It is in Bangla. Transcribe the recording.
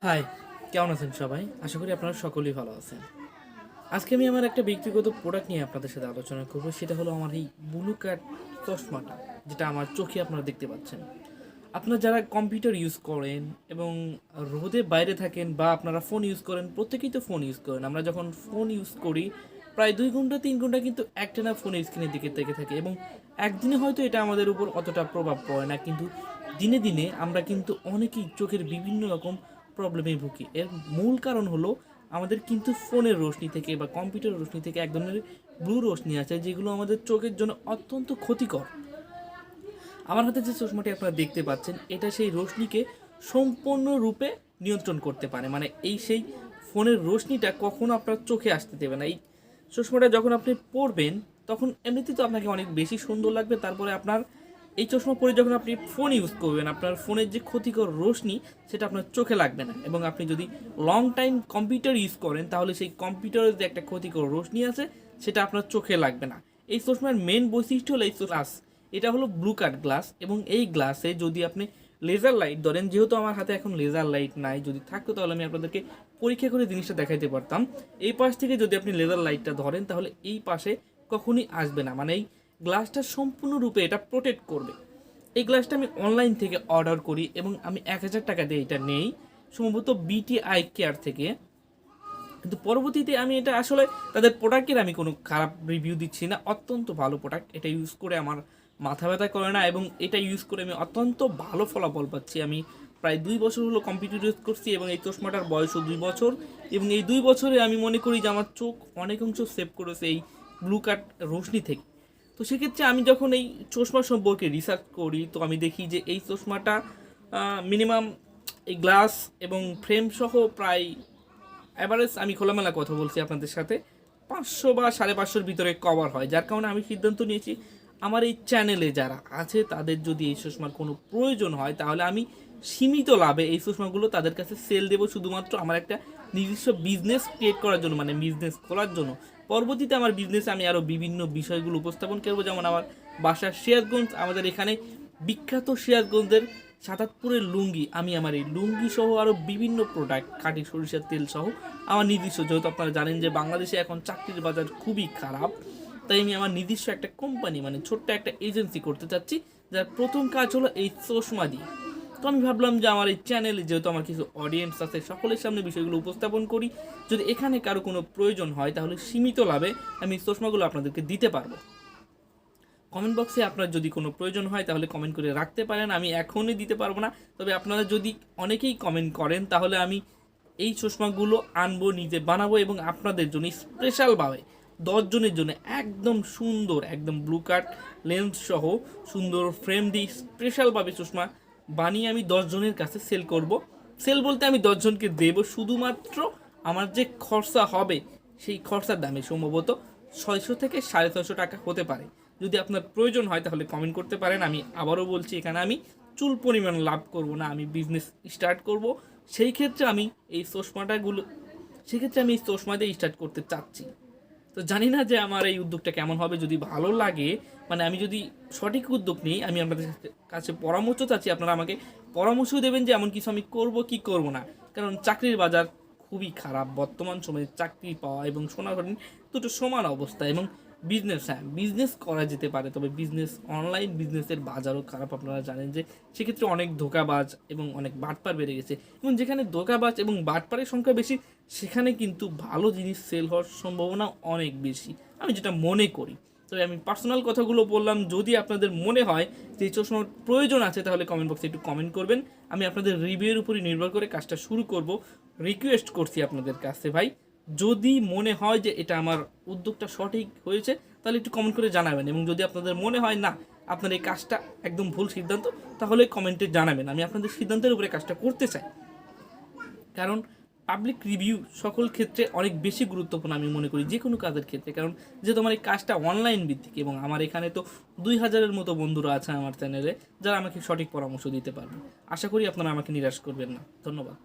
হাই, কেমন আছেন সবাই? আশা করি আপনারা সকলেই ভালো আছেন। আজকে আমি আমার একটা ব্যক্তিগত প্রোডাক্ট নিয়ে আপনাদের সাথে আলোচনা করব। সেটা হলো আমার এই ব্লু কাট চশমাটা, যেটা আমার চোখে আপনারা দেখতে পাচ্ছেন। আপনারা যারা কম্পিউটার ইউজ করেন এবং রোদে বাইরে থাকেন বা আপনারা ফোন ইউজ করেন, প্রত্যেকেই তো ফোন ইউজ করেন। আমরা যখন ফোন ইউজ করি প্রায় 2 ঘন্টা 3 ঘন্টা কিন্তু একটানা ফোনের স্ক্রিনের দিকে থেকে থাকি এবং একদিনে হয়তো এটা আমাদের উপর অতটা প্রভাব পড়ে না, কিন্তু দিনে দিনে আমরা কিন্তু অনেকেই চোখের বিভিন্ন রকম প্রবলেমে ভুগি। এর মূল কারণ হলো আমাদের কিন্তু ফোনের রোশনি থেকে বা কম্পিউটারের রোশনি থেকে এক ধরনের ব্লু রোশনি আছে, যেগুলো আমাদের চোখের জন্য অত্যন্ত ক্ষতিকর। আমার হাতে যে চশমাটি আপনারা দেখতে পাচ্ছেন, এটা সেই রোশনিকে সম্পূর্ণরূপে নিয়ন্ত্রণ করতে পারে। মানে এই সেই ফোনের রোশনিটা কখনো আপনার চোখে আসতে দেবে না। এই চশমাটা যখন আপনি পরবেন তখন এমনিতেই তো আপনাকে অনেক বেশি সুন্দর লাগবে, তারপরে আপনার এই চশমা পরে যখন আপনি ফোন ইউজ করবেন, আপনার ফোনের যে ক্ষতিকর রোশনি সেটা আপনার চোখে লাগবে না। এবং আপনি যদি লং টাইম কম্পিউটার ইউজ করেন, তাহলে সেই কম্পিউটারের যে একটা ক্ষতিকর রোশনি আছে সেটা আপনার চোখে লাগবে না। এই চশমার মেন বৈশিষ্ট্য হলো এই গ্লাস। এটা হলো ব্লু কাট গ্লাস, এবং এই গ্লাসে যদি আপনি লেজার লাইট ধরেন, যেহেতু আমার হাতে এখন লেজার লাইট নাই, যদি থাকতো তাহলে আমি আপনাদেরকে পরীক্ষা করে জিনিসটা দেখাইতে পারতাম। এই পাশ থেকে যদি আপনি লেজার লাইটটা ধরেন তাহলে এই পাশে কখনই আসবে না। মানে এই গ্লাসটা সম্পূর্ণরূপে এটা প্রোটেক্ট করবে। এই গ্লাসটা আমি অনলাইন থেকে অর্ডার করি এবং আমি 1000 টাকা দিয়ে এটা নেই, সম্ভবত বিটিআই কেয়ার থেকে। কিন্তু পরবর্তীতে আমি এটা আসলে তাদের প্রোডাক্টের আমি কোনো খারাপ রিভিউ দিচ্ছি না, অত্যন্ত ভালো প্রোডাক্ট। এটা ইউজ করে আমার মাথা ব্যথা করে না এবং এটা ইউজ করে আমি অত্যন্ত ভালো ফলাফল পাচ্ছি। আমি প্রায় 2 বছর হলো কম্পিউটার ইউজ করছি এবং এই চশমাটার বয়সও 2 বছর, এবং এই 2 বছরে আমি মনে করি যে আমার চোখ অনেক অংশ সেভ করেছে এই ব্লু কাট রোশনি থেকে। তো সেক্ষেত্রে আমি যখন এই চশমা সম্পর্কে রিসার্চ করি, তো আমি দেখি যে এই চশমাটা মিনিমাম এই গ্লাস এবং ফ্রেম সহ প্রায় অ্যাভারেজ, আমি খোলামেলা কথা বলছি আপনাদের সাথে, 500 বা 550-এর ভিতরে কভার হয়। যার কারণে আমি সিদ্ধান্ত নিয়েছি আমার এই চ্যানেলে যারা আছে তাদের যদি এই চশমার কোনো প্রয়োজন হয়, তাহলে আমি সীমিত লাভে এই চশমাগুলো তাদের কাছে সেল দেবো, শুধুমাত্র আমার একটা নিজস্ব বিজনেস ক্রিয়েট করার জন্য, মানে বিজনেস খোলার জন্য। পরবর্তীতে আমার বিজনেসে আমি আরও বিভিন্ন বিষয়গুলো উপস্থাপন করবো, যেমন আমার বাসার সিরাজগঞ্জ, আমাদের এখানে বিখ্যাত সিরাজগঞ্জের সাতাতপুরের লুঙ্গি, আমি আমার এই লুঙ্গি সহ আরও বিভিন্ন প্রোডাক্ট, খাঁটি সরিষার তেল সহ আমার নিজস্ব, যেহেতু আপনারা জানেন যে বাংলাদেশে এখন চাকরির বাজার খুবই খারাপ, তাই আমি আমার নিজস্ব একটা কোম্পানি, মানে ছোট্ট একটা এজেন্সি করতে চাচ্ছি, যার প্রথম কাজ হলো এই চশমা দিয়ে। তো আমি ভাবলাম যে আমার এই চ্যানেলে যেহেতু আমার কিছু অডিয়েন্স আছে, সকলের সামনে বিষয়গুলো উপস্থাপন করি, যদি এখানে কারো কোনো প্রয়োজন হয় তাহলে সীমিত লাভে আমি চশমাগুলো আপনাদেরকে দিতে পারবো। কমেন্ট বক্সে আপনার যদি কোনো প্রয়োজন হয় তাহলে কমেন্ট করে রাখতে পারেন, আমি এখনই দিতে পারবো না, তবে আপনারা যদি অনেকেই কমেন্ট করেন তাহলে আমি এই চশমাগুলো আনবো, নিজে বানাবো এবং আপনাদের জন্য স্পেশালভাবে 10 জনের জন্য একদম সুন্দর, একদম ব্লু কাট লেন্স সহ সুন্দর ফ্রেম দিয়ে স্পেশালভাবে চশমা বানিয়ে আমি 10 জনের কাছে সেল করব। সেল বলতে আমি 10 জনকে দেবো, শুধুমাত্র আমার যে খরচা হবে সেই খরচার দামে সম্ভবত 600 থেকে 650 টাকা হতে পারে। যদি আপনার প্রয়োজন হয় তাহলে কমেন্ট করতে পারেন। আমি আবারও বলছি, এখানে আমি চুল পরিমাণ লাভ করব না, আমি বিজনেস স্টার্ট করব। সেই ক্ষেত্রে আমি এই চশমাটাগুলো সেক্ষেত্রে আমি এই চশমা দিয়ে স্টার্ট করতে চাচ্ছি। তো জানি না যে আমার এই উদ্যোগটা কেমন হবে। যদি ভালো লাগে, মানে আমি যদি সঠিক উদ্যোগ নিই, আমি আপনাদের কাছে পরামর্শ চাচ্ছি, আপনারা আমাকে পরামর্শ দেবেন যে এমন কিছু আমি করব কি করব না। কারণ চাকরির বাজার খুবই খারাপ বর্তমান সময়ে, চাকরি পাওয়া এবং সোনা হরিণ দুটো সমান অবস্থা। এবং বিজনেস, হ্যাঁ বিজনেস করা যেতে পারে, তবে বিজনেস, অনলাইন বিজনেসের বাজারও খারাপ। আপনারা জানেন যে সেক্ষেত্রে অনেক ধোঁকাবাজ এবং অনেক বাটপার বেড়ে গেছে, এবং যেখানে ধোঁকাবাজ এবং বাটপারের সংখ্যা বেশি সেখানে কিন্তু ভালো জিনিস সেল হওয়ার সম্ভাবনা অনেক বেশি, আমি যেটা মনে করি। তবে আমি পার্সোনাল কথাগুলো বললাম, যদি আপনাদের মনে হয় যে এই চশমার প্রয়োজন আছে তাহলে কমেন্ট বক্সে একটু কমেন্ট করবেন, আমি আপনাদের রিভিউয়ের উপরই নির্ভর করে কাজটা শুরু করব। রিকোয়েস্ট করছি আপনাদের কাছে ভাই, যদি মনে হয় যে এটা আমার উদ্যোগটা সঠিক হয়েছে তাহলে একটু কমেন্ট করে জানাবেন, এবং যদি আপনাদের মনে হয় না আপনার এই কাজটা একদম ভুল সিদ্ধান্ত, তাহলে কমেন্টে জানাবেন। আমি আপনাদের সিদ্ধান্তের উপরে কাজটা করতে চাই, কারণ পাবলিক রিভিউ সকল ক্ষেত্রে অনেক বেশি গুরুত্বপূর্ণ আমি মনে করি, যে কোনো কাজের ক্ষেত্রে। কারণ যেহেতু আমার এই কাজটা অনলাইন ভিত্তিক এবং আমার এখানে তো 2000-এর মতো বন্ধুরা আছে আমার চ্যানেলে, যারা আমাকে সঠিক পরামর্শ দিতে পারবে। আশা করি আপনারা আমাকে নিরাশ করবেন না। ধন্যবাদ।